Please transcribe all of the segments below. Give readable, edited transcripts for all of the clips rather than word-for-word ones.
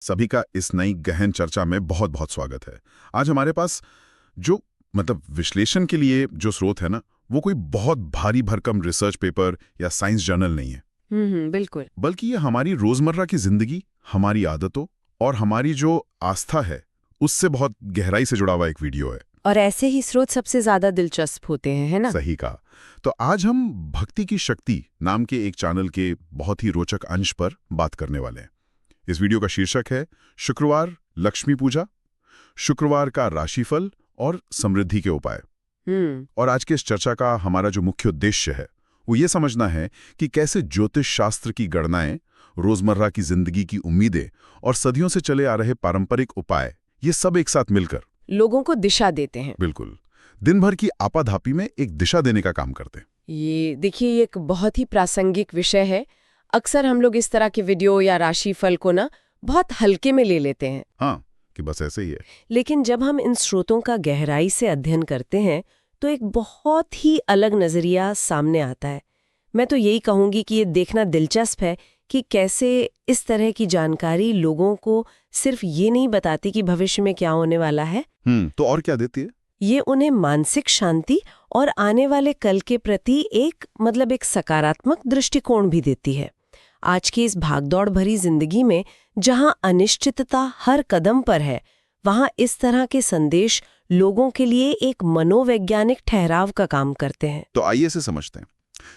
सभी का इस नई गहन चर्चा में बहुत बहुत स्वागत है। आज हमारे पास जो विश्लेषण के लिए जो स्रोत है ना, वो कोई बहुत भारी भरकम रिसर्च पेपर या साइंस जर्नल नहीं है। बिल्कुल। बल्कि ये हमारी रोजमर्रा की जिंदगी, हमारी आदतों और हमारी जो आस्था है उससे बहुत गहराई से जुड़ा हुआ एक वीडियो है। और ऐसे ही स्रोत सबसे ज्यादा दिलचस्प होते हैं, है ना? सही कहा। तो आज हम भक्ति की शक्ति नाम के एक चैनल के बहुत ही रोचक अंश पर बात करने वाले हैं। इस वीडियो का शीर्षक है शुक्रवार, लक्ष्मी पूजा, शुक्रवार का राशिफल और समृद्धि के उपाय। और आज के इस चर्चा का हमारा जो मुख्य उद्देश्य है वो ये समझना है कि कैसे ज्योतिष शास्त्र की गणनाएं, रोजमर्रा की जिंदगी की उम्मीदें और सदियों से चले आ रहे पारंपरिक उपाय, ये सब एक साथ मिलकर लोगों को दिशा देते हैं। बिल्कुल दिन भर की आपाधापी में एक दिशा देने का काम करते हैं। ये देखिए, ये एक बहुत ही प्रासंगिक विषय है। अक्सर हम लोग इस तरह के वीडियो या राशिफल को ना बहुत हल्के में ले लेते हैं। हाँ, कि बस ऐसे ही है। लेकिन जब हम इन स्रोतों का गहराई से अध्ययन करते हैं तो एक बहुत ही अलग नजरिया सामने आता है। मैं तो यही कहूंगी कि ये देखना दिलचस्प है कि कैसे इस तरह की जानकारी लोगों को सिर्फ ये नहीं बताती कि भविष्य में क्या होने वाला है। तो और क्या देती है? ये उन्हें मानसिक शांति और आने वाले कल के प्रति एक सकारात्मक दृष्टिकोण भी देती है। आज की इस भागदौड़ भरी जिंदगी में जहां अनिश्चितता हर कदम पर है, वहां इस तरह के संदेश लोगों के लिए एक मनोवैज्ञानिक ठहराव का काम करते हैं। तो आइए इसे समझते हैं।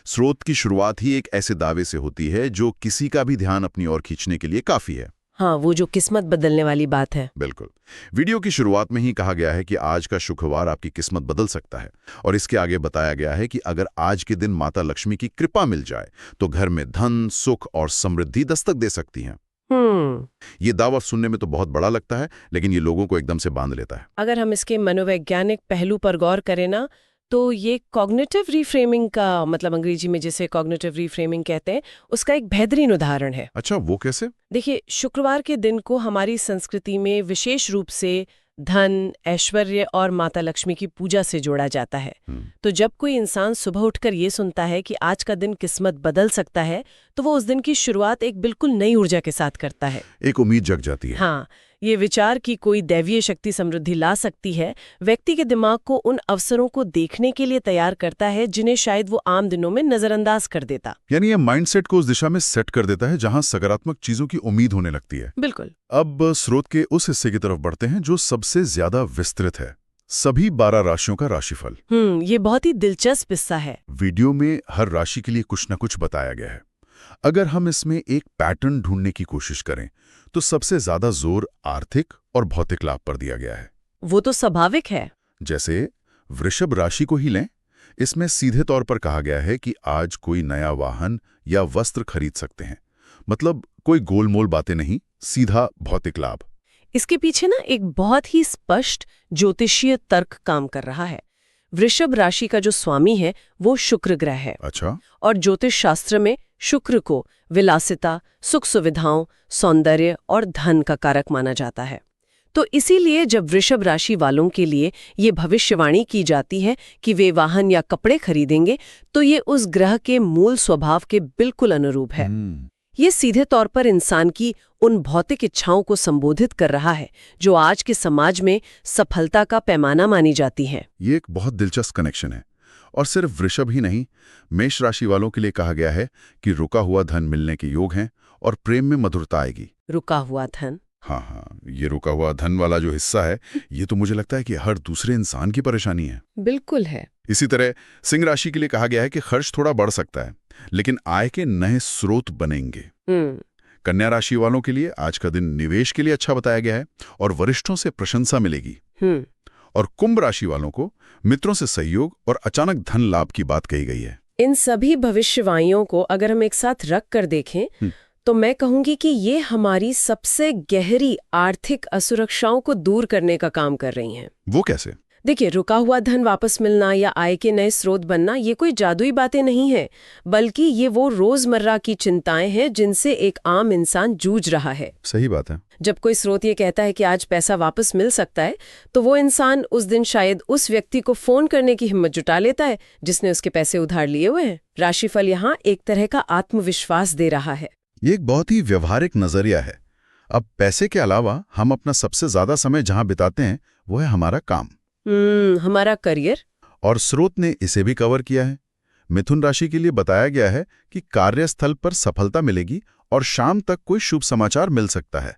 स्रोत की शुरुआत ही एक ऐसे दावे से होती है जो किसी का भी ध्यान अपनी ओर खींचने के लिए काफी है। हाँ, वो जो किस्मत बदलने वाली बात है। बिल्कुल। वीडियो की शुरुआत में ही कहा गया है कि आज का शुक्रवार आपकी किस्मत बदल सकता है, और इसके आगे बताया गया है कि अगर आज के दिन माता लक्ष्मी की कृपा मिल जाए तो घर में धन, सुख और समृद्धि दस्तक दे सकती हैं। ये दावा सुनने में तो बहुत बड़ा लगता है, लेकिन ये लोगों को एकदम से बांध लेता है। अगर हम इसके मनोवैज्ञानिक पहलू पर गौर करें ना, तो ये कॉग्निटिव रिफ्रेमिंग का अंग्रेजी में जिसे कॉग्निटिव रिफ्रेमिंग कहते हैं, उसका एक बेहतरीन उदाहरण है। अच्छा, वो कैसे? देखिए, शुक्रवार के दिन को हमारी संस्कृति में विशेष रूप से धन, ऐश्वर्य और माता लक्ष्मी की पूजा से जोड़ा जाता है। तो जब कोई इंसान सुबह उठकर ये सुनता है कि आज का दिन किस्मत बदल सकता है, तो वो उस दिन की शुरुआत एक बिल्कुल नई ऊर्जा के साथ करता है। एक उम्मीद जग जाती है। हाँ, ये विचार कि कोई दैवीय शक्ति समृद्धि ला सकती है, व्यक्ति के दिमाग को उन अवसरों को देखने के लिए तैयार करता है जिन्हें शायद वो आम दिनों में नजरअंदाज कर देता। यानी ये माइंडसेट को उस दिशा में सेट कर देता है जहां सकारात्मक चीजों की उम्मीद होने लगती है। बिल्कुल। अब स्रोत के उस हिस्से की तरफ बढ़ते हैं जो सबसे ज्यादा विस्तृत है, सभी 12 राशियों का राशिफल। ये बहुत ही दिलचस्प हिस्सा है। वीडियो में हर राशि के लिए कुछ न कुछ बताया गया है। अगर हम इसमें एक पैटर्न ढूंढने की कोशिश करें तो सबसे ज्यादा जोर आर्थिक और भौतिक लाभ पर दिया गया है। वो तो स्वाभाविक है। जैसे वृषभ राशि को ही लें, इसमें सीधे तौर पर कहा गया है कि आज कोई नया वाहन या वस्त्र खरीद सकते हैं। मतलब कोई गोलमोल बातें नहीं, सीधा भौतिक लाभ। इसके पीछे ना एक बहुत ही स्पष्ट ज्योतिषीय तर्क काम कर रहा है। वृषभ राशि का जो स्वामी है वो शुक्र ग्रह है। अच्छा। और ज्योतिष शास्त्र में शुक्र को विलासिता, सुख सुविधाओं, सौंदर्य और धन का कारक माना जाता है। तो इसीलिए जब वृषभ राशि वालों के लिए ये भविष्यवाणी की जाती है कि वे वाहन या कपड़े खरीदेंगे, तो ये उस ग्रह के मूल स्वभाव के बिल्कुल अनुरूप है। ये सीधे तौर पर इंसान की उन भौतिक इच्छाओं को संबोधित कर रहा है जो आज के समाज में सफलता का पैमाना मानी जाती हैं। ये एक बहुत दिलचस्प कनेक्शन है। और सिर्फ वृषभ ही नहीं, मेष राशि वालों के लिए कहा गया है कि रुका हुआ धन मिलने के योग हैं और प्रेम में मधुरता आएगी। रुका हुआ धन? हाँ, ये रुका हुआ धन वाला जो हिस्सा है, ये तो मुझे लगता है कि हर दूसरे इंसान की परेशानी है। बिल्कुल है। इसी तरह सिंह राशि के लिए कहा गया है कि खर्च थोड़ा बढ़ सकता है, लेकिन आय के नए स्रोत बनेंगे। कन्या राशि वालों के लिए आज का दिन निवेश के लिए अच्छा बताया गया है और वरिष्ठों से प्रशंसा मिलेगी। और कुंभ राशि वालों को मित्रों से सहयोग और अचानक धन लाभ की बात कही गई है। इन सभी भविष्यवाणियों को अगर हम एक साथ रख कर देखें तो मैं कहूंगी कि ये हमारी सबसे गहरी आर्थिक असुरक्षाओं को दूर करने का काम कर रही हैं। वो कैसे? देखिए, रुका हुआ धन वापस मिलना या आय के नए स्रोत बनना ये कोई जादुई बातें नहीं है, बल्कि ये वो रोजमर्रा की चिंताएं हैं जिनसे एक आम इंसान जूझ रहा है। सही बात है। जब कोई स्रोत ये कहता है कि आज पैसा वापस मिल सकता है, तो वो इंसान उस दिन शायद उस व्यक्ति को फोन करने की हिम्मत जुटा लेता है जिसने उसके पैसे उधार लिए हुए हैं। राशिफल यहाँ एक तरह का आत्मविश्वास दे रहा है। ये एक बहुत ही व्यवहारिक नजरिया है। अब पैसे के अलावा हम अपना सबसे ज्यादा समय जहां बिताते हैं वो है हमारा काम। हमारा करियर। और स्रोत ने इसे भी कवर किया है। मिथुन राशि के लिए बताया गया है कि कार्यस्थल पर सफलता मिलेगी और शाम तक कोई शुभ समाचार मिल सकता है।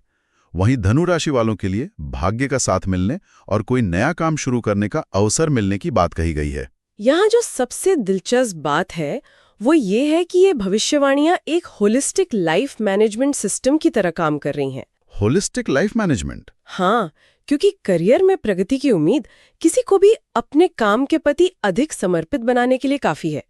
वहीं धनु राशि वालों के लिए भाग्य का साथ मिलने और कोई नया काम शुरू करने का अवसर मिलने की बात कही गई है। यहाँ जो सबसे दिलचस्प बात है वो ये है कि ये भविष्यवाणियां एक होलिस्टिक लाइफ मैनेजमेंट सिस्टम की तरह काम कर रही हैं। Holistic life management? हाँ, क्योंकि करियर में प्रगति की उम्मीद किसी को भी अपने काम के प्रति अधिक समर्पित बनाने के लिए काफी है।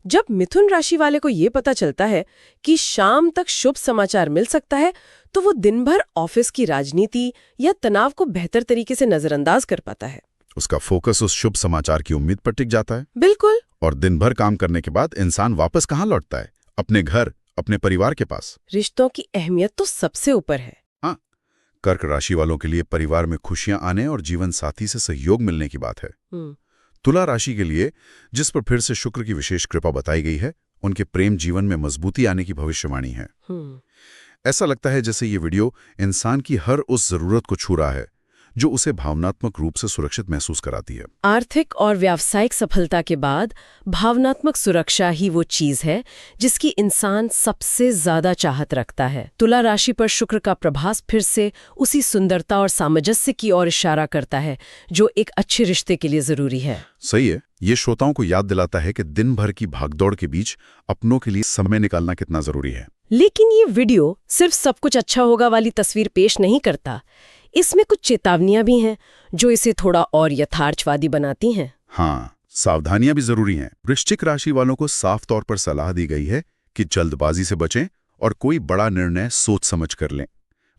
जब मिथुन राशि वाले को ये पता चलता है कि शाम तक शुभ समाचार मिल सकता है, तो वो दिन भर ऑफिस की राजनीति या तनाव को बेहतर तरीके से नजरअंदाज कर पाता है। उसका फोकस उस शुभ समाचार की उम्मीद पर टिक जाता है। बिल्कुल। और दिन भर काम करने के बाद इंसान वापस कहाँ लौटता है? अपने घर, अपने परिवार के पास। रिश्तों की अहमियत तो सबसे ऊपर है। हाँ, कर्क राशि वालों के लिए परिवार में खुशियां आने और जीवन साथी से सहयोग मिलने की बात है। तुला राशि के लिए, जिस पर फिर से शुक्र की विशेष कृपा बताई गई है, उनके प्रेम जीवन में मजबूती आने की भविष्यवाणी है। ऐसा लगता है जैसे ये वीडियो इंसान की हर उस जरूरत को छू रहा है जो उसे भावनात्मक रूप से सुरक्षित महसूस कराती है। आर्थिक और व्यावसायिक सफलता के बाद भावनात्मक सुरक्षा ही वो चीज है जिसकी इंसान सबसे ज्यादा चाहत रखता है। तुला राशि पर शुक्र का प्रभास फिर से उसी सुंदरता और सामंजस्य की ओर इशारा करता है जो एक अच्छे रिश्ते के लिए जरूरी है। सही है। ये श्रोताओं को याद दिलाता है कि दिन भर की भागदौड़ के बीच अपनों के लिए समय निकालना कितना जरूरी है। लेकिन ये वीडियो सिर्फ सब कुछ अच्छा होगा वाली तस्वीर पेश नहीं करता। इसमें कुछ चेतावनियां भी हैं जो इसे थोड़ा और यथार्थवादी बनाती हैं। हाँ, सावधानियां भी जरूरी हैं। वृश्चिक राशि वालों को साफ तौर पर सलाह दी गई है कि जल्दबाजी से बचें और कोई बड़ा निर्णय सोच समझ कर लें।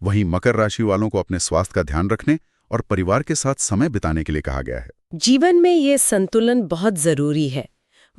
वहीं मकर राशि वालों को अपने स्वास्थ्य का ध्यान रखने और परिवार के साथ समय बिताने के लिए कहा गया है। जीवन में ये संतुलन बहुत जरूरी है।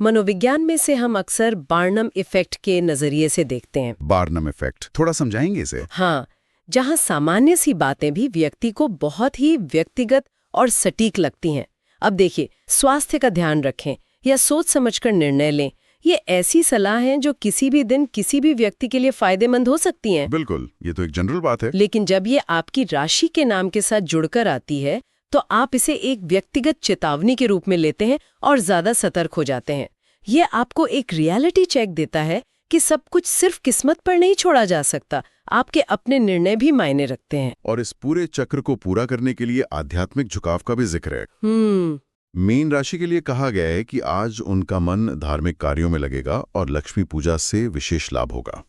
मनोविज्ञान में से हम अक्सर बार्नम इफेक्ट के नजरिए से देखते हैं। बार्नम इफेक्ट, थोड़ा समझाएंगे इसे? हाँ, जहाँ सामान्य सी बातें भी व्यक्ति को बहुत ही व्यक्तिगत और सटीक लगती हैं। अब देखिए, स्वास्थ्य का ध्यान रखें या सोच समझकर निर्णय लें, ये ऐसी सलाह हैं जो किसी भी दिन किसी भी व्यक्ति के लिए फायदेमंद हो सकती हैं। बिल्कुल, ये तो एक जनरल बात है। लेकिन जब ये आपकी राशि के नाम के साथ जुड़कर आती है तो आप इसे एक व्यक्तिगत चेतावनी के रूप में लेते हैं और ज्यादा सतर्क हो जाते हैं। ये आपको एक रियलिटी चेक देता है कि सब कुछ सिर्फ किस्मत पर नहीं छोड़ा जा सकता, आपके अपने निर्णय भी मायने रखते हैं। और इस पूरे चक्र को पूरा करने के लिए आध्यात्मिक झुकाव का भी जिक्र है। मीन राशि के लिए कहा गया है कि आज उनका मन धार्मिक कार्यों में लगेगा और लक्ष्मी पूजा से विशेष लाभ होगा।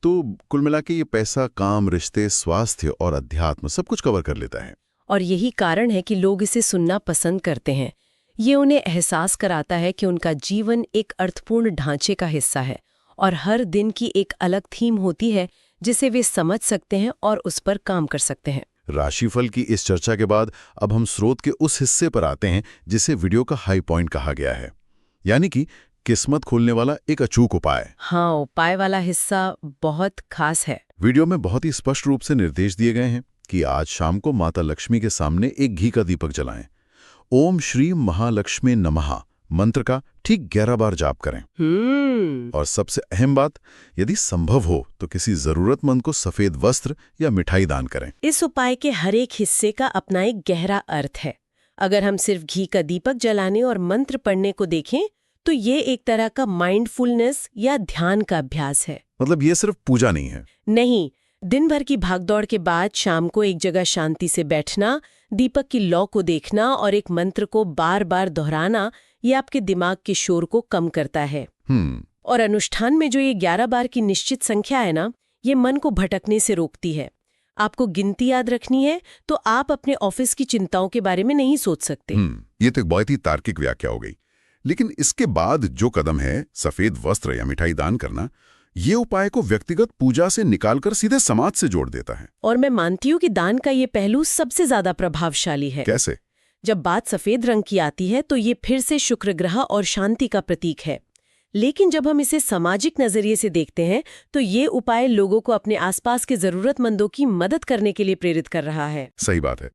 तो कुल मिलाके ये पैसा, काम, रिश्ते, स्वास्थ्य और अध्यात्म सब कुछ कवर कर लेता है। और यही कारण है कि लोग इसे सुनना पसंद करते हैं। ये उन्हें एहसास कराता है कि उनका जीवन एक अर्थपूर्ण ढांचे का हिस्सा है और हर दिन की एक अलग थीम होती है जिसे वे समझ सकते हैं और उस पर काम कर सकते हैं। राशिफल की इस चर्चा के बाद अब हम स्रोत के उस हिस्से पर आते हैं जिसे वीडियो का हाई पॉइंट कहा गया है, यानी कि किस्मत खोलने वाला एक अचूक उपाय। हाँ, उपाय वाला हिस्सा बहुत खास है। वीडियो में बहुत ही स्पष्ट रूप से निर्देश दिए गए हैं कि आज शाम को माता लक्ष्मी के सामने एक घी का दीपक जलाएं। ओम श्री महालक्ष्मी नमः मंत्र का ठीक 11 बार जाप करें। और सबसे अहम बात, यदि संभव हो तो किसी जरूरतमंद को सफेद वस्त्र या मिठाई दान करें। इस उपाय के हर एक हिस्से का अपना एक गहरा अर्थ है। अगर हम सिर्फ घी का दीपक जलाने और मंत्र पढ़ने को देखें तो ये एक तरह का माइंडफुलनेस या ध्यान का अभ्यास है। मतलब ये सिर्फ पूजा नहीं है। नहीं, दिन भर की भागदौड़ के बाद शाम को एक जगह शांति से बैठना, दीपक की लौ को देखना और एक मंत्र को बार बार दोहराना, ये आपके दिमाग के शोर को कम करता है। और अनुष्ठान में जो ये 11 बार की निश्चित संख्या है ना, ये मन को भटकने से रोकती है। आपको गिनती याद रखनी है तो आप अपने ऑफिस की चिंताओं के बारे में नहीं सोच सकते। ये तो एक बहुत ही तार्किक व्याख्या हो गई। लेकिन इसके बाद जो कदम है, सफेद वस्त्र या मिठाई दान करना, ये उपाय को व्यक्तिगत पूजा से निकालकर सीधे समाज से जोड़ देता है। और मैं मानती हूँ कि दान का ये पहलू सबसे ज्यादा प्रभावशाली है। कैसे? जब बात सफेद रंग की आती है तो ये फिर से शुक्र ग्रह और शांति का प्रतीक है। लेकिन जब हम इसे सामाजिक नजरिए से देखते हैं तो ये उपाय लोगों को अपने आसपास के जरूरतमंदों की मदद करने के लिए प्रेरित कर रहा है। सही बात है।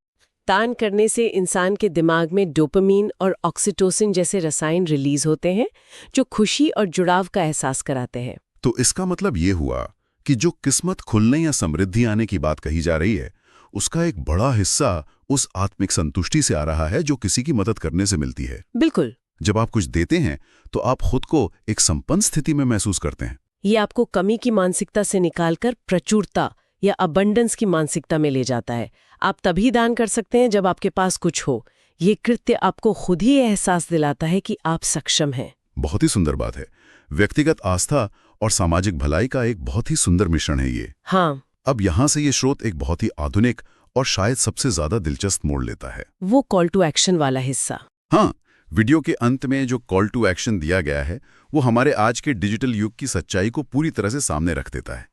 दान करने से इंसान के दिमाग में डोपामीन और ऑक्सीटोसिन जैसे रसायन रिलीज होते हैं जो खुशी और जुड़ाव का एहसास कराते हैं। तो इसका मतलब ये हुआ कि जो किस्मत खुलने या समृद्धि आने की बात कही जा रही है, उसका एक बड़ा हिस्सा उस आत्मिक संतुष्टि से आ रहा है जो किसी की मदद करने से मिलती है। बिल्कुल। जब आप कुछ देते हैं तो आप खुद को एक संपन्न स्थिति में महसूस करते हैं। ये आपको कमी की मानसिकता से निकालकर प्रचुरता या अबंडेंस की मानसिकता में ले जाता है। आप तभी दान कर सकते हैं जब आपके पास कुछ हो। ये कृत्य आपको खुद ही एहसास दिलाता है कि आप सक्षम हैं। बहुत ही सुंदर बात है। व्यक्तिगत आस्था और सामाजिक भलाई का एक बहुत ही सुंदर मिश्रण है ये। हाँ। अब यहाँ से ये स्रोत एक बहुत ही आधुनिक और शायद सबसे ज्यादा दिलचस्प मोड़ लेता है। वो कॉल टू एक्शन वाला हिस्सा। हाँ, वीडियो के अंत में जो कॉल टू एक्शन दिया गया है वो हमारे आज के डिजिटल युग की सच्चाई को पूरी तरह से सामने रख देता है।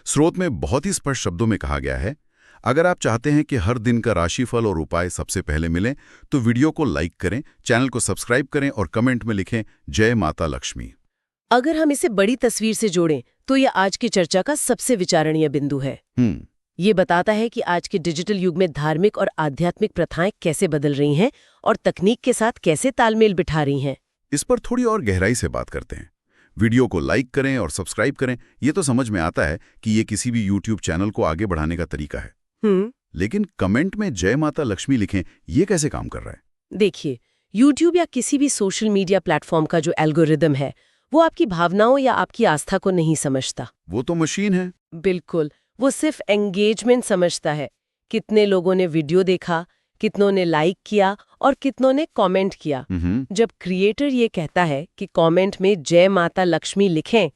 स्रोत में बहुत ही स्पष्ट शब्दों में कहा गया है, अगर आप चाहते हैं कि हर दिन का राशिफल और उपाय सबसे पहले मिले तो वीडियो को लाइक करें, चैनल को सब्सक्राइब करें और कमेंट में लिखें जय माता लक्ष्मी। अगर हम इसे बड़ी तस्वीर से जोड़ें तो यह आज की चर्चा का सबसे विचारणीय बिंदु है। ये बताता है कि आज के डिजिटल युग में धार्मिक और आध्यात्मिक प्रथाएं कैसे बदल रही हैं और तकनीक के साथ कैसे तालमेल बिठा रही हैं। इस पर थोड़ी और गहराई से बात करते हैं। वीडियो को लाइक करें और सब्सक्राइब करें, ये तो समझ में आता है कि ये किसी भी यूट्यूब चैनल को आगे बढ़ाने का तरीका है। लेकिन कमेंट में जय माता लक्ष्मी लिखें, ये कैसे काम कर रहा है? देखिए, यूट्यूब या किसी भी सोशल मीडिया प्लेटफॉर्म का जो एल्गोरिदम है वो आपकी भावनाओं या आपकी आस्था को नहीं समझता। वो तो मशीन है। बिल्कुल, वो सिर्फ एंगेजमेंट समझता है। कितने लोगों ने वीडियो देखा, कितनों ने लाइक किया और कितनों ने कमेंट किया। जब क्रिएटर ये कहता है कि कमेंट में जय माता लक्ष्मी लिखें,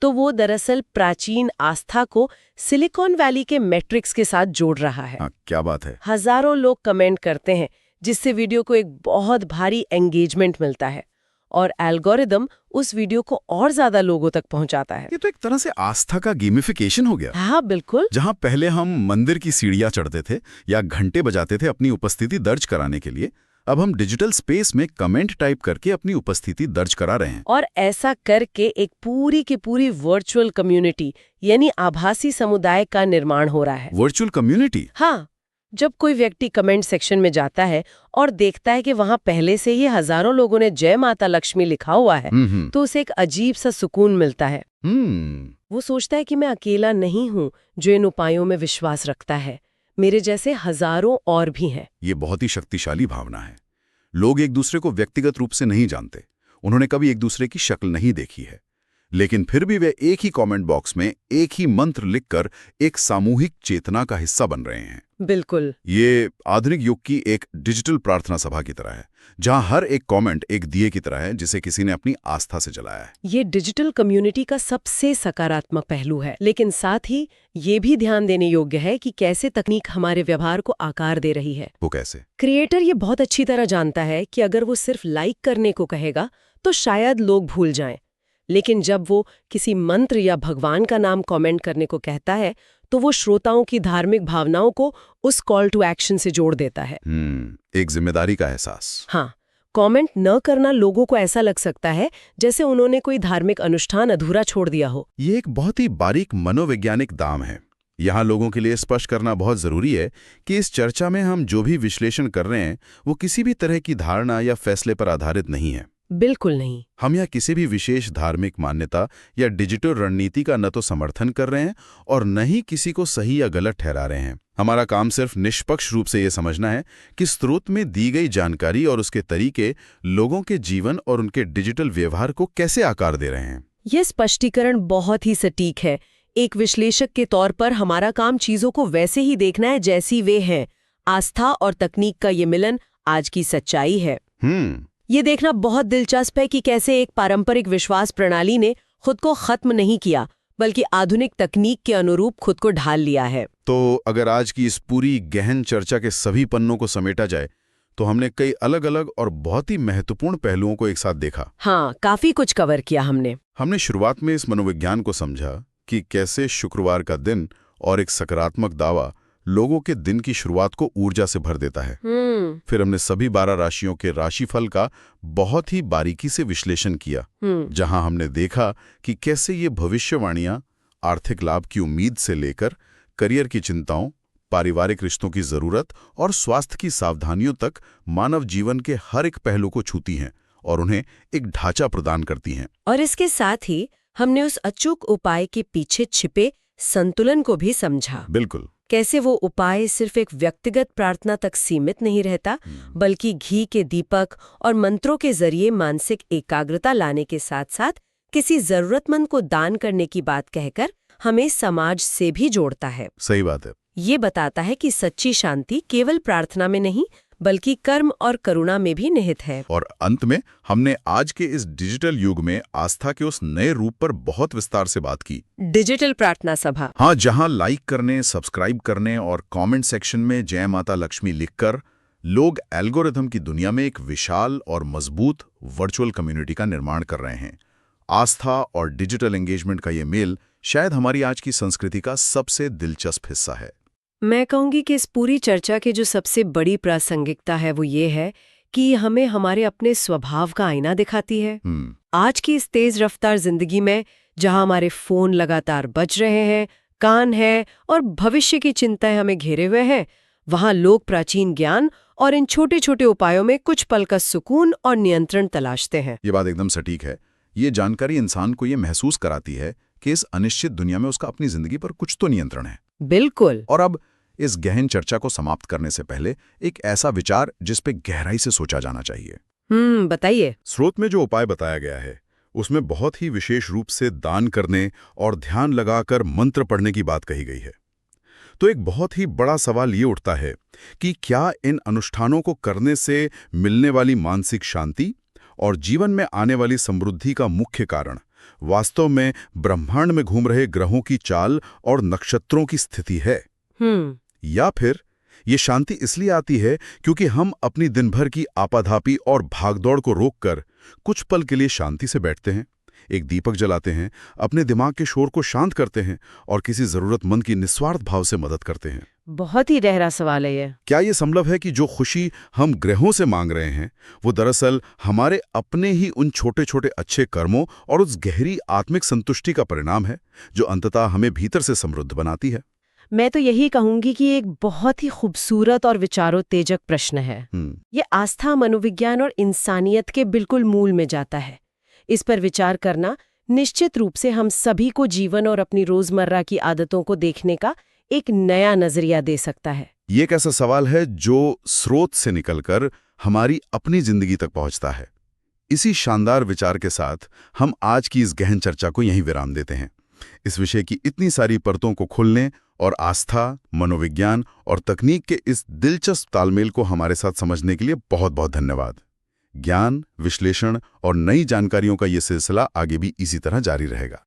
तो वो दरअसल प्राचीन आस्था को सिलिकॉन वैली के मैट्रिक्स के साथ जोड़ रहा है। हाँ, क्या बात है। हजारों लोग कमेंट करते हैं जिससे वीडियो को एक बहुत भारी एंगेजमेंट मिलता है और एल्गोरिदम उस वीडियो को और ज्यादा लोगों तक पहुंचाता है। ये तो एक तरह से आस्था का गेमिफिकेशन हो गया। हाँ बिल्कुल। जहां पहले हम मंदिर की सीढ़ियां चढ़ते थे या घंटे बजाते थे अपनी उपस्थिति दर्ज कराने के लिए, अब हम डिजिटल स्पेस में कमेंट टाइप करके अपनी उपस्थिति दर्ज करा रहे हैं। और ऐसा करके एक पूरी की पूरी वर्चुअल कम्युनिटी यानी आभासी समुदाय का निर्माण हो रहा है। Virtual community? हाँ, जब कोई व्यक्ति कमेंट सेक्शन में जाता है और देखता है कि वहां पहले से ही हजारों लोगों ने जय माता लक्ष्मी लिखा हुआ है, तो उसे एक अजीब सा सुकून मिलता है। वो सोचता है कि मैं अकेला नहीं हूँ जो इन उपायों में विश्वास रखता है, मेरे जैसे हजारों और भी हैं। ये बहुत ही शक्तिशाली भावना है। लोग एक दूसरे को व्यक्तिगत रूप से नहीं जानते, उन्होंने कभी एक दूसरे की शक्ल नहीं देखी है, लेकिन फिर भी वे एक ही कमेंट बॉक्स में एक ही मंत्र लिखकर एक सामूहिक चेतना का हिस्सा बन रहे हैं। बिल्कुल। ये आधुनिक युग की एक डिजिटल प्रार्थना सभा की तरह है, जहां हर एक कमेंट एक दिए की तरह है जिसे किसी ने अपनी आस्था से जलाया है। ये डिजिटल कम्युनिटी का सबसे सकारात्मक पहलू है, लेकिन साथ ही ये भी ध्यान देने योग्य है कि कैसे तकनीक हमारे व्यवहार को आकार दे रही है। वो कैसे? क्रिएटर ये बहुत अच्छी तरह जानता है कि अगर वो सिर्फ लाइक करने को कहेगा तो शायद लोग भूल जाएं, लेकिन जब वो किसी मंत्र या भगवान का नाम कमेंट करने को कहता है तो वो श्रोताओं की धार्मिक भावनाओं को उस कॉल टू एक्शन से जोड़ देता है। एक जिम्मेदारी का एहसास। हाँ, कमेंट न करना लोगों को ऐसा लग सकता है जैसे उन्होंने कोई धार्मिक अनुष्ठान अधूरा छोड़ दिया हो। ये एक बहुत ही बारीक मनोवैज्ञानिक दाम है। यहाँ लोगों के लिए स्पष्ट करना बहुत जरूरी है कि इस चर्चा में हम जो भी विश्लेषण कर रहे हैं वो किसी भी तरह की धारणा या फैसले पर आधारित नहीं है। बिल्कुल नहीं। हम यहाँ किसी भी विशेष धार्मिक मान्यता या डिजिटल रणनीति का न तो समर्थन कर रहे हैं और न ही किसी को सही या गलत ठहरा रहे हैं। हमारा काम सिर्फ निष्पक्ष रूप से ये समझना है कि स्रोत में दी गई जानकारी और उसके तरीके लोगों के जीवन और उनके डिजिटल व्यवहार को कैसे आकार दे रहे हैं। यह स्पष्टीकरण बहुत ही सटीक है। एक विश्लेषक के तौर पर हमारा काम चीजों को वैसे ही देखना है जैसी वे हैं। आस्था और तकनीक का ये मिलन आज की सच्चाई है। ये देखना बहुत दिलचस्प है कि कैसे एक पारंपरिक विश्वास प्रणाली ने खुद को खत्म नहीं किया, बल्कि आधुनिक तकनीक के अनुरूप खुद को ढाल लिया है। तो अगर आज की इस पूरी गहन चर्चा के सभी पन्नों को समेटा जाए तो हमने कई अलग अलग और बहुत ही महत्वपूर्ण पहलुओं को एक साथ देखा। हाँ, काफी कुछ कवर किया हमने शुरुआत में इस मनोविज्ञान को समझा कि कैसे शुक्रवार का दिन और एक सकारात्मक दावा लोगों के दिन की शुरुआत को ऊर्जा से भर देता है। फिर हमने सभी 12 राशियों के राशिफल का बहुत ही बारीकी से विश्लेषण किया, जहां हमने देखा कि कैसे ये भविष्यवाणियां आर्थिक लाभ की उम्मीद से लेकर करियर की चिंताओं, पारिवारिक रिश्तों की जरूरत और स्वास्थ्य की सावधानियों तक मानव जीवन के हर एक पहलू को छूती हैं और उन्हें एक ढांचा प्रदान करती हैं। और इसके साथ ही हमने उस अचूक उपाय के पीछे छिपे संतुलन को भी समझा। बिल्कुल। कैसे वो उपाय सिर्फ एक व्यक्तिगत प्रार्थना तक सीमित नहीं रहता, बल्कि घी के दीपक और मंत्रों के जरिए मानसिक एकाग्रता लाने के साथ साथ किसी जरूरतमंद को दान करने की बात कहकर हमें समाज से भी जोड़ता है। सही बात है। ये बताता है कि सच्ची शांति केवल प्रार्थना में नहीं बल्कि कर्म और करुणा में भी निहित है। और अंत में हमने आज के इस डिजिटल युग में आस्था के उस नए रूप पर बहुत विस्तार से बात की। डिजिटल प्रार्थना सभा। हाँ, जहां लाइक करने, सब्सक्राइब करने और कमेंट सेक्शन में जय माता लक्ष्मी लिखकर लोग एल्गोरिथम की दुनिया में एक विशाल और मजबूत वर्चुअल कम्युनिटी का निर्माण कर रहे हैं। आस्था और डिजिटल एंगेजमेंट का ये मेल शायद हमारी आज की संस्कृति का सबसे दिलचस्प हिस्सा है। मैं कहूंगी कि इस पूरी चर्चा की जो सबसे बड़ी प्रासंगिकता है वो ये है कि हमें हमारे अपने स्वभाव का आईना दिखाती है। आज की इस तेज रफ्तार जिंदगी में जहां हमारे फोन लगातार बज रहे हैं, कान है और भविष्य की चिंताएं हमें घेरे हुए हैं, वहां लोग प्राचीन ज्ञान और इन छोटे छोटे उपायों में कुछ पल का सुकून और नियंत्रण तलाशते हैं। ये बात एकदम सटीक है। ये जानकारी इंसान को ये महसूस कराती है कि इस अनिश्चित दुनिया में उसका अपनी जिंदगी पर कुछ तो नियंत्रण है। बिल्कुल। और अब इस गहन चर्चा को समाप्त करने से पहले एक ऐसा विचार जिस पे गहराई से सोचा जाना चाहिए। बताइए। स्रोत में जो उपाय बताया गया है उसमें बहुत ही विशेष रूप से दान करने और ध्यान लगाकर मंत्र पढ़ने की बात कही गई है। तो एक बहुत ही बड़ा सवाल ये उठता है कि क्या इन अनुष्ठानों को करने से मिलने वाली मानसिक शांति और जीवन में आने वाली समृद्धि का मुख्य कारण वास्तव में ब्रह्मांड में घूम रहे ग्रहों की चाल और नक्षत्रों की स्थिति है, या फिर ये शांति इसलिए आती है क्योंकि हम अपनी दिन भर की आपाधापी और भागदौड़ को रोककर कुछ पल के लिए शांति से बैठते हैं, एक दीपक जलाते हैं, अपने दिमाग के शोर को शांत करते हैं और किसी जरूरतमंद की निस्वार्थ भाव से मदद करते हैं। बहुत ही गहरा सवाल है ये। क्या ये संभव है कि जो खुशी हम ग्रहों से मांग रहे हैं वो दरअसल हमारे अपने ही उन छोटे छोटे अच्छे कर्मों और उस गहरी आत्मिक संतुष्टि का परिणाम है जो अंततः हमें भीतर से समृद्ध बनाती है? मैं तो यही कहूंगी कि एक बहुत ही खूबसूरत और विचारोत्तेजक प्रश्न है। ये आस्था, मनोविज्ञान और इंसानियत के बिल्कुल मूल में जाता है। इस पर विचार करना निश्चित रूप से हम सभी को जीवन और अपनी रोजमर्रा की आदतों को देखने का एक नया नजरिया दे सकता है। ये एक ऐसा सवाल है जो स्रोत से निकलकर हमारी अपनी जिंदगी तक पहुंचता है। इसी शानदार विचार के साथ हम आज की इस गहन चर्चा को यहीं विराम देते हैं। इस विषय की इतनी सारी परतों को खोलने और आस्था, मनोविज्ञान और तकनीक के इस दिलचस्प तालमेल को हमारे साथ समझने के लिए बहुत बहुत धन्यवाद। ज्ञान, विश्लेषण और नई जानकारियों का ये सिलसिला आगे भी इसी तरह जारी रहेगा।